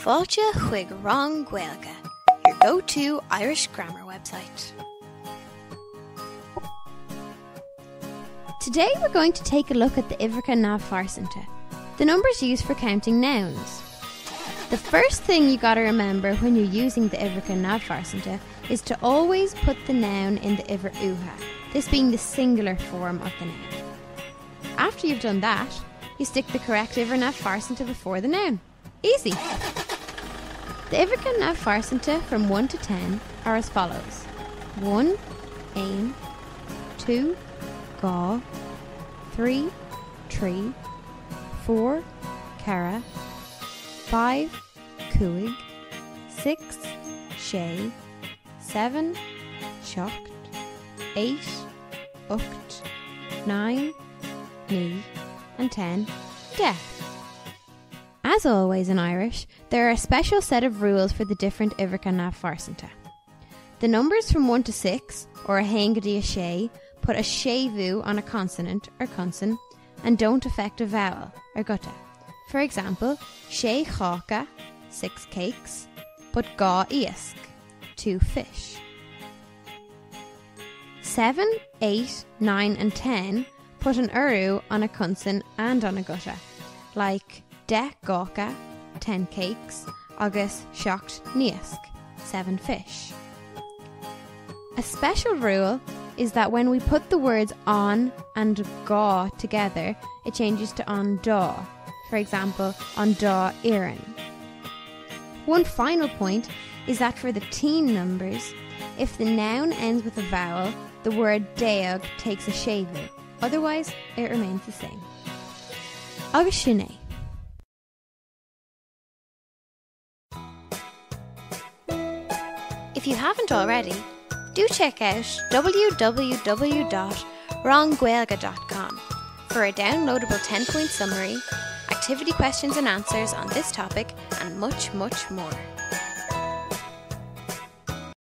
Fáilte chuig Rang Gaeilge, your go-to Irish grammar website. Today we're going to take a look at the hUimhreacha Neamhphearsanta, the numbers used for counting nouns. The first thing you gotta remember when you're using the hUimhreacha Neamhphearsanta is to always put the noun in the hUimhreacha, this being the singular form of the noun. After you've done that, you stick the correct hUimhreacha Neamhphearsanta before the noun. Easy! The hUimhreacha Neamhphearsanta from 1 to 10 are as follows: 1, ain, 2, gá, 3, trí, 4, cara, 5, cúig, 6, sé, 7, seacht, 8, ucht, 9, ní, and 10, 10. As always in Irish, there are a special set of rules for the different hUimhreacha Neamhphearsanta. The numbers from 1 to 6, or a haingadi a sé, put a sévu on a consonant or consonn and don't affect a vowel or gutta. For example, sé chácha, 6 cakes, but gá iasc, 2 fish. 7, 8, 9 and 10 put an uru on a consonn and on a gutta, like de gácha, 10 cakes, agus seacht níosc, 7 fish. A special rule is that when we put the words on and gá together, it changes to on dá. For example, on dá iran. One final point is that for the teen numbers, if the noun ends with a vowel, the word deag takes a sévu. Otherwise, it remains the same. Agus sinné. If you haven't already, do check out www.wronggaeilge.com for a downloadable 10-point summary, activity questions and answers on this topic, and much, much more.